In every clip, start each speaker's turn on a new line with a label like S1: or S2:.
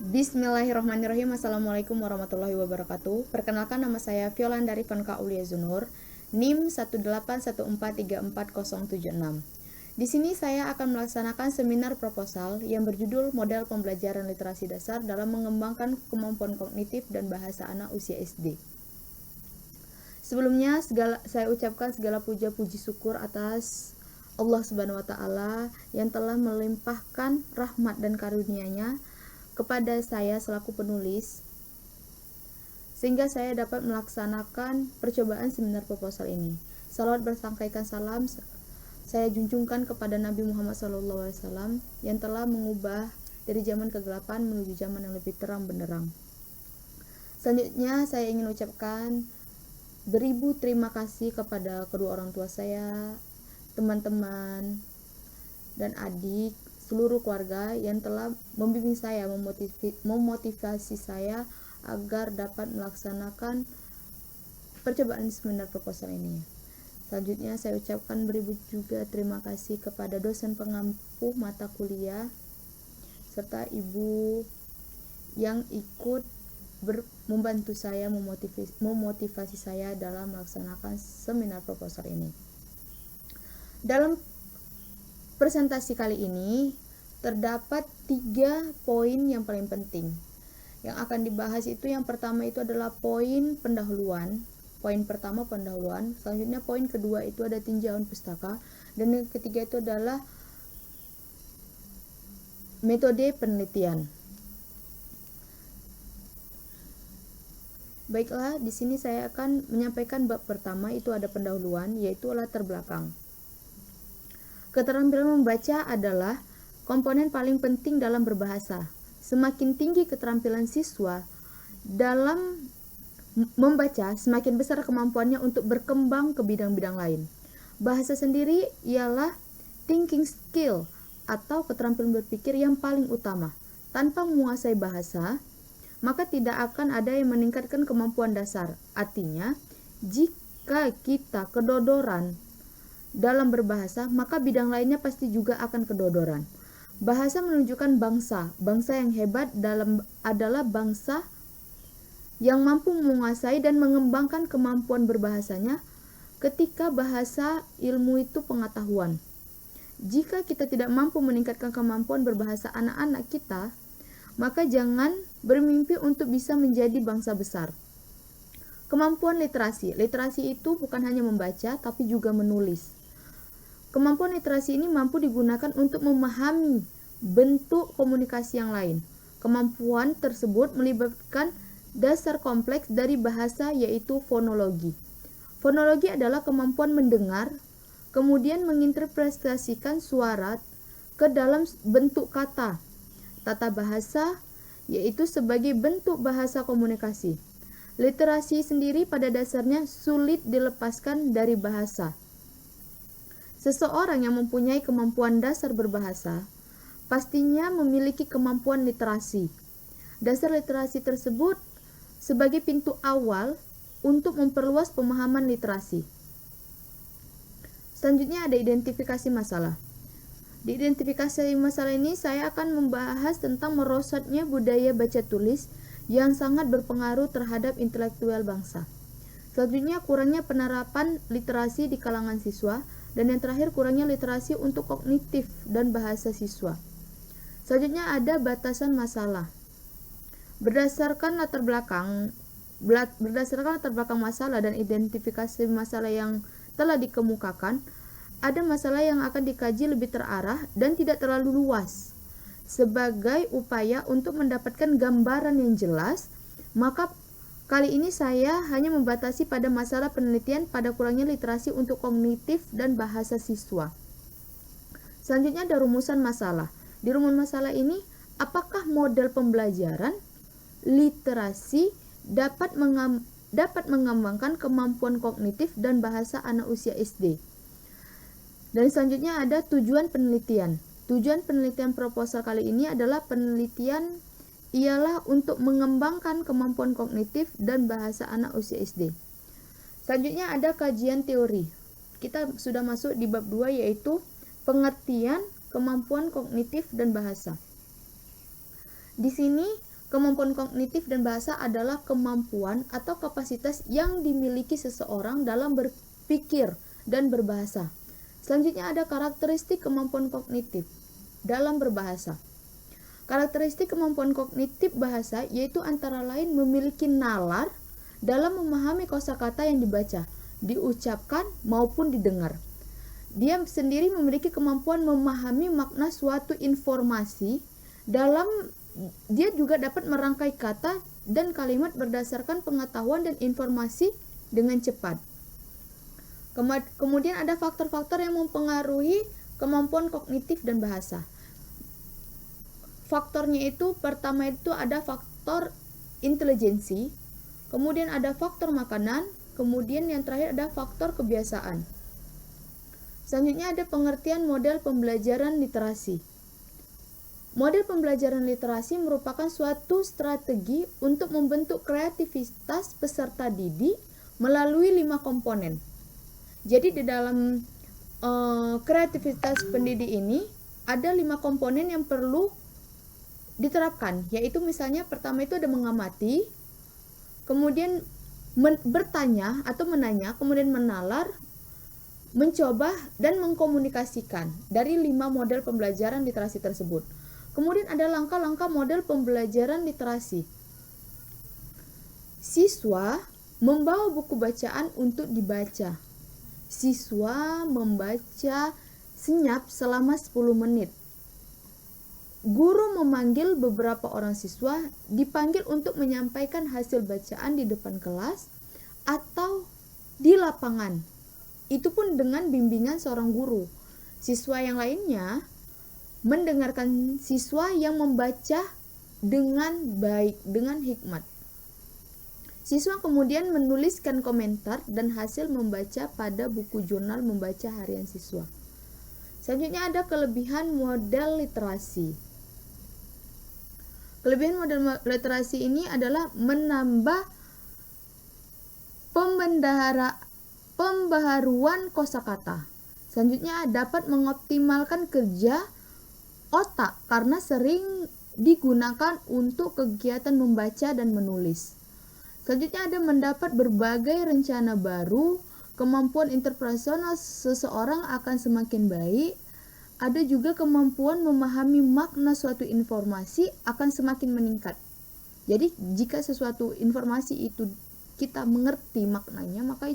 S1: Bismillahirrahmanirrahim. Assalamualaikum warahmatullahi wabarakatuh. Perkenalkan, nama saya Violandari Vanka Aulia Zunur, NIM 181434076. Di sini saya akan melaksanakan seminar proposal yang berjudul Model Pembelajaran Literasi Dasar dalam Mengembangkan Kemampuan Kognitif dan Bahasa Anak Usia SD. Sebelumnya saya ucapkan segala puja puji syukur atas Allah Subhanahu wa taala yang telah melimpahkan rahmat dan karunia-Nya kepada saya selaku penulis, sehingga saya dapat melaksanakan percobaan seminar proposal ini. Salawat bersangkaikan salam saya junjungkan kepada Nabi Muhammad SAW yang telah mengubah dari zaman kegelapan menuju zaman yang lebih terang benderang. Selanjutnya saya ingin ucapkan beribu terima kasih kepada kedua orang tua saya, teman-teman, dan adik, seluruh keluarga yang telah membimbing saya, memotivasi saya agar dapat melaksanakan percobaan seminar proposal ini. Selanjutnya saya ucapkan beribu juga terima kasih kepada dosen pengampu mata kuliah serta ibu yang ikut membantu saya, memotivasi saya dalam melaksanakan seminar proposal ini. Dalam presentasi kali ini terdapat 3 poin yang paling penting yang akan dibahas. Itu yang pertama itu adalah poin pendahuluan. Poin pertama pendahuluan, selanjutnya poin kedua itu ada tinjauan pustaka, dan yang ketiga itu adalah metode penelitian. Baiklah, di sini saya akan menyampaikan bab pertama, itu ada pendahuluan, yaitu latar belakang. Keterampilan membaca adalah komponen paling penting dalam berbahasa. Semakin tinggi keterampilan siswa dalam membaca, semakin besar kemampuannya untuk berkembang ke bidang-bidang lain. Bahasa sendiri ialah thinking skill atau keterampilan berpikir yang paling utama. Tanpa menguasai bahasa, maka tidak akan ada yang meningkatkan kemampuan dasar. Artinya, jika kita kedodoran dalam berbahasa, maka bidang lainnya pasti juga akan kedodoran. Bahasa menunjukkan bangsa. Bangsa yang hebat adalah bangsa yang mampu menguasai dan mengembangkan kemampuan berbahasanya. Ketika bahasa ilmu itu pengetahuan. Jika kita tidak mampu meningkatkan kemampuan berbahasa anak-anak kita, maka jangan bermimpi untuk bisa menjadi bangsa besar. Kemampuan literasi. Literasi itu bukan hanya membaca, tapi juga menulis. Kemampuan literasi ini mampu digunakan untuk memahami bentuk komunikasi yang lain. Kemampuan tersebut melibatkan dasar kompleks dari bahasa, yaitu fonologi. Fonologi adalah kemampuan mendengar, kemudian menginterpretasikan suara ke dalam bentuk kata. Tata bahasa, yaitu sebagai bentuk bahasa komunikasi. Literasi sendiri pada dasarnya sulit dilepaskan dari bahasa. Seseorang yang mempunyai kemampuan dasar berbahasa pastinya memiliki kemampuan literasi. Dasar literasi tersebut sebagai pintu awal untuk memperluas pemahaman literasi. Selanjutnya ada identifikasi masalah. Di identifikasi masalah ini saya akan membahas tentang merosotnya budaya baca tulis yang sangat berpengaruh terhadap intelektual bangsa. Selanjutnya kurangnya penerapan literasi di kalangan siswa, dan yang terakhir kurangnya literasi untuk kognitif dan bahasa siswa. Selanjutnya ada batasan masalah. Berdasarkan latar belakang masalah dan identifikasi masalah yang telah dikemukakan, ada masalah yang akan dikaji lebih terarah dan tidak terlalu luas. Sebagai upaya untuk mendapatkan gambaran yang jelas, maka kali ini saya hanya membatasi pada masalah penelitian pada kurangnya literasi untuk kognitif dan bahasa siswa. Selanjutnya ada rumusan masalah. Di rumus masalah ini, apakah model pembelajaran literasi dapat mengembangkan kemampuan kognitif dan bahasa anak usia SD? Dan selanjutnya ada tujuan penelitian. Tujuan penelitian proposal kali ini adalah penelitian ialah untuk mengembangkan kemampuan kognitif dan bahasa anak usia SD. Selanjutnya ada kajian teori. Kita sudah masuk di bab 2, yaitu pengertian kemampuan kognitif dan bahasa. Di sini Kemampuan kognitif dan bahasa adalah kemampuan atau kapasitas yang dimiliki seseorang dalam berpikir dan berbahasa. Selanjutnya ada karakteristik kemampuan kognitif dalam berbahasa. Karakteristik kemampuan kognitif bahasa yaitu antara lain memiliki nalar dalam memahami kosakata yang dibaca, diucapkan maupun didengar. Dia sendiri memiliki kemampuan memahami makna suatu informasi dia juga dapat merangkai kata dan kalimat berdasarkan pengetahuan dan informasi dengan cepat. Kemudian ada faktor-faktor yang mempengaruhi kemampuan kognitif dan bahasa. Faktornya itu pertama itu ada faktor intelijensi, kemudian ada faktor makanan, kemudian yang terakhir ada faktor kebiasaan. Selanjutnya ada pengertian model pembelajaran literasi. Model pembelajaran literasi merupakan suatu strategi untuk membentuk kreativitas peserta didik melalui 5 komponen. Jadi di dalam kreativitas pendidik ini ada 5 komponen yang perlu diterapkan, yaitu misalnya pertama itu ada mengamati, kemudian bertanya atau menanya, kemudian menalar, mencoba, dan mengkomunikasikan dari 5 model pembelajaran literasi tersebut. Kemudian ada langkah-langkah model pembelajaran literasi. Siswa membawa buku bacaan untuk dibaca. Siswa membaca senyap selama 10 menit. Guru memanggil beberapa orang siswa dipanggil untuk menyampaikan hasil bacaan di depan kelas atau di lapangan. Itu pun dengan bimbingan seorang guru. Siswa yang lainnya mendengarkan siswa yang membaca dengan baik, dengan hikmat. Siswa kemudian menuliskan komentar dan hasil membaca pada buku jurnal membaca harian siswa. Selanjutnya ada kelebihan model literasi. Kelebihan model literasi ini adalah menambah pembaharuan kosakata. Selanjutnya dapat mengoptimalkan kerja otak karena sering digunakan untuk kegiatan membaca dan menulis. Selanjutnya ada mendapat berbagai rencana baru, kemampuan interpersonal seseorang akan semakin baik, ada juga kemampuan memahami makna suatu informasi akan semakin meningkat. Jadi jika sesuatu informasi itu kita mengerti maknanya, maka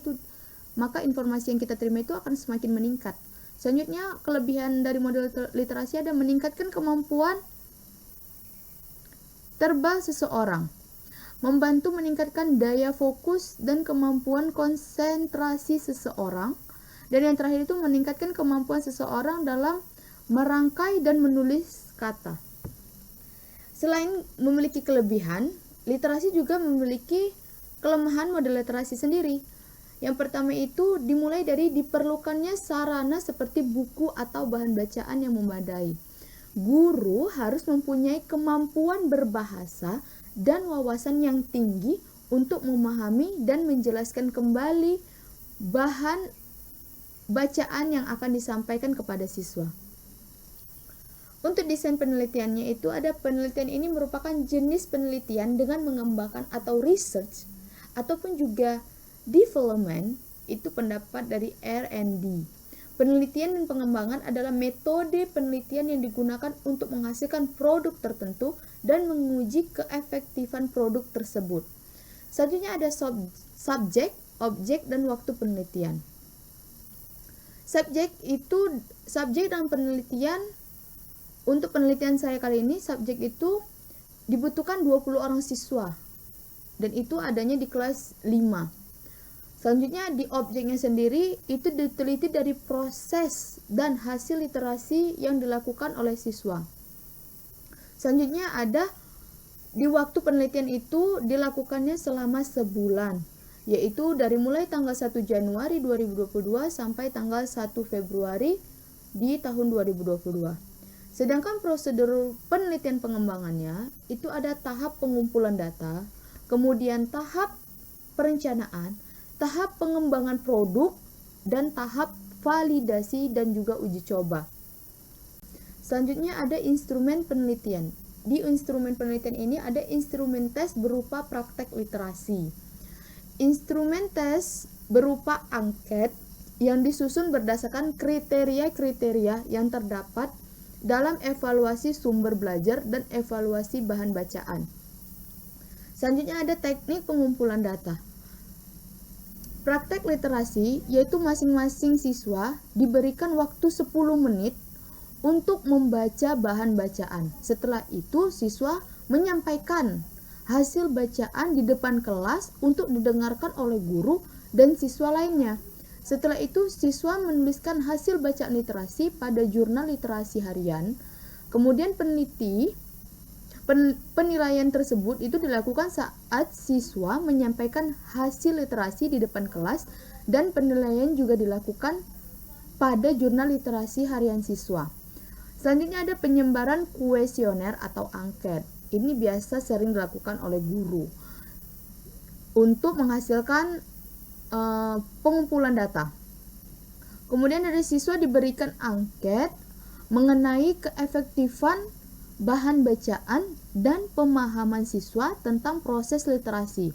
S1: informasi yang kita terima itu akan semakin meningkat. Selanjutnya, kelebihan dari model literasi ada meningkatkan kemampuan terbang seseorang, membantu meningkatkan daya fokus dan kemampuan konsentrasi seseorang, dan yang terakhir itu meningkatkan kemampuan seseorang dalam merangkai dan menulis kata. Selain memiliki kelebihan, literasi juga memiliki kelemahan model literasi sendiri. Yang pertama itu dimulai dari diperlukannya sarana seperti buku atau bahan bacaan yang memadai. Guru harus mempunyai kemampuan berbahasa dan wawasan yang tinggi untuk memahami dan menjelaskan kembali bahan bacaan yang akan disampaikan kepada siswa. Untuk desain penelitiannya itu ada penelitian ini merupakan jenis penelitian dengan mengembangkan atau research ataupun juga development, itu pendapat dari R&D. Penelitian dan pengembangan adalah metode penelitian yang digunakan untuk menghasilkan produk tertentu dan menguji keefektifan produk tersebut. Selanjutnya ada subjek, objek, dan waktu penelitian. Subjek dalam penelitian, untuk penelitian saya kali ini, subjek itu dibutuhkan 20 orang siswa, dan itu adanya di kelas 5. Selanjutnya di objeknya sendiri itu diteliti dari proses dan hasil literasi yang dilakukan oleh siswa. Selanjutnya ada di waktu penelitian itu dilakukannya selama sebulan, yaitu dari mulai tanggal 1 Januari 2022 sampai tanggal 1 Februari di tahun 2022. Sedangkan prosedur penelitian pengembangannya itu ada tahap pengumpulan data, kemudian tahap perencanaan, tahap pengembangan produk, dan tahap validasi dan juga uji coba. Selanjutnya ada instrumen penelitian. di instrumen penelitian ini ada instrumen tes berupa praktek literasi. Instrumen tes berupa angket yang disusun berdasarkan kriteria-kriteria yang terdapat dalam evaluasi sumber belajar dan evaluasi bahan bacaan. Selanjutnya ada teknik pengumpulan data. Praktek literasi yaitu masing-masing siswa diberikan waktu 10 menit untuk membaca bahan bacaan. Setelah itu siswa menyampaikan hasil bacaan di depan kelas untuk didengarkan oleh guru dan siswa lainnya. Setelah itu siswa menuliskan hasil bacaan literasi pada jurnal literasi harian. Kemudian penilaian tersebut itu dilakukan saat siswa menyampaikan hasil literasi di depan kelas, dan penilaian juga dilakukan pada jurnal literasi harian siswa. Selanjutnya ada penyebaran kuesioner atau angket. Ini biasa sering dilakukan oleh guru untuk menghasilkan pengumpulan data. Kemudian dari siswa diberikan angket mengenai keefektifan bahan bacaan dan pemahaman siswa tentang proses literasi.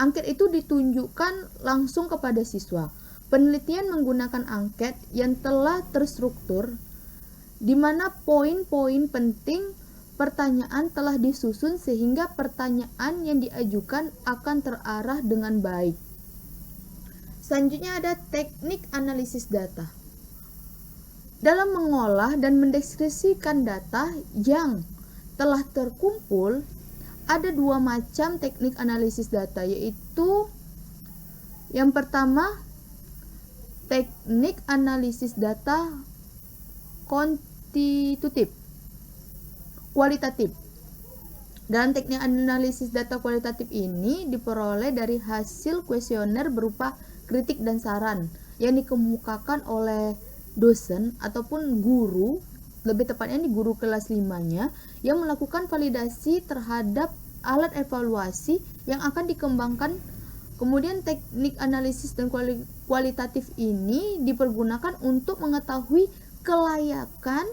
S1: Angket itu ditunjukkan langsung kepada siswa. Penelitian menggunakan angket yang telah terstruktur, di mana poin-poin penting pertanyaan telah disusun sehingga pertanyaan yang diajukan akan terarah dengan baik. Selanjutnya ada teknik analisis data. Dalam mengolah dan mendeskripsikan data yang telah terkumpul, ada dua macam teknik analisis data, yaitu yang pertama, teknik analisis data kualitatif. Dalam teknik analisis data kualitatif ini diperoleh dari hasil kuesioner berupa kritik dan saran yang dikemukakan oleh dosen ataupun guru, lebih tepatnya di guru kelas 5-nya, yang melakukan validasi terhadap alat evaluasi yang akan dikembangkan. Kemudian teknik analisis dan kualitatif ini dipergunakan untuk mengetahui kelayakan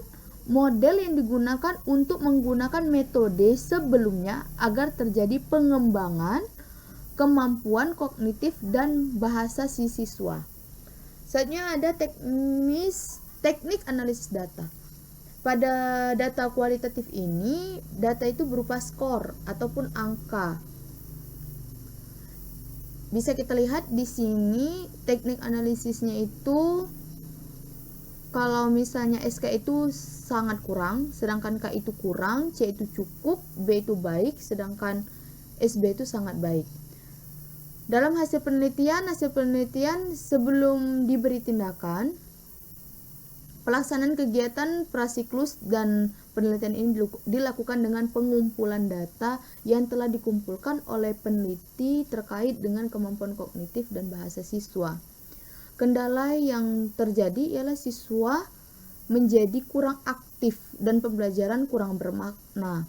S1: model yang digunakan untuk menggunakan metode sebelumnya agar terjadi pengembangan kemampuan kognitif dan bahasa si siswa. Selanjutnya ada teknik analisis data. Pada data kualitatif ini, data itu berupa skor ataupun angka. Bisa kita lihat di sini teknik analisisnya itu, kalau misalnya SK itu sangat kurang, sedangkan K itu kurang, C itu cukup, B itu baik, sedangkan SB itu sangat baik. Dalam hasil penelitian sebelum diberi tindakan, pelaksanaan kegiatan prasiklus dan penelitian ini dilakukan dengan pengumpulan data yang telah dikumpulkan oleh peneliti terkait dengan kemampuan kognitif dan bahasa siswa. Kendala yang terjadi ialah siswa menjadi kurang aktif dan pembelajaran kurang bermakna,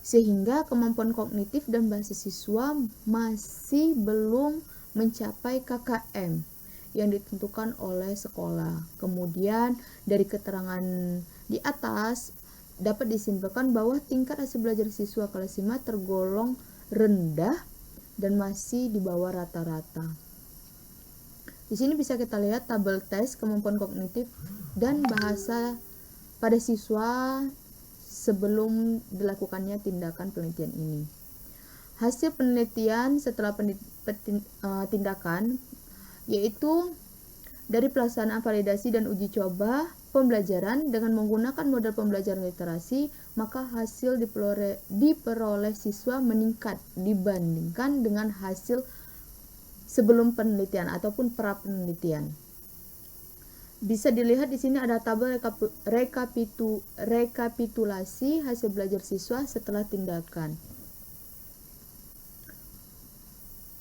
S1: sehingga kemampuan kognitif dan bahasa siswa masih belum mencapai KKM yang ditentukan oleh sekolah. Kemudian dari keterangan di atas dapat disimpulkan bahwa tingkat hasil belajar siswa kelas 5 tergolong rendah dan masih di bawah rata-rata. Di sini bisa kita lihat tabel tes kemampuan kognitif dan bahasa pada siswa sebelum dilakukannya tindakan penelitian ini. Hasil penelitian setelah tindakan yaitu dari pelaksanaan validasi dan uji coba pembelajaran dengan menggunakan model pembelajaran literasi, maka hasil diperoleh siswa meningkat dibandingkan dengan hasil sebelum penelitian ataupun pra penelitian. Bisa dilihat di sini ada tabel rekapitulasi hasil belajar siswa setelah tindakan.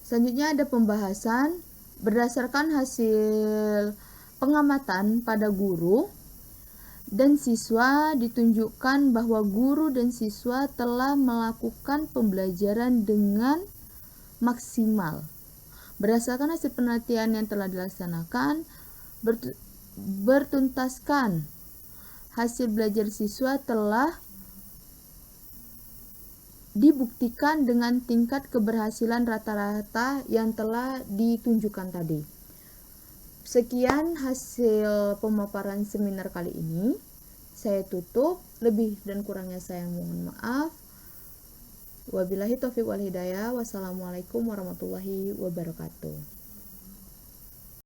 S1: Selanjutnya ada pembahasan berdasarkan hasil pengamatan pada guru dan siswa, ditunjukkan bahwa guru dan siswa telah melakukan pembelajaran dengan maksimal. Berdasarkan hasil penelitian yang telah dilaksanakan, bertuntaskan hasil belajar siswa telah dibuktikan dengan tingkat keberhasilan rata-rata yang telah ditunjukkan tadi. Sekian hasil pemaparan seminar kali ini. Saya tutup, lebih dan kurangnya saya mohon maaf. Wabillahi taufiq wal hidayah. Wassalamualaikum warahmatullahi wabarakatuh.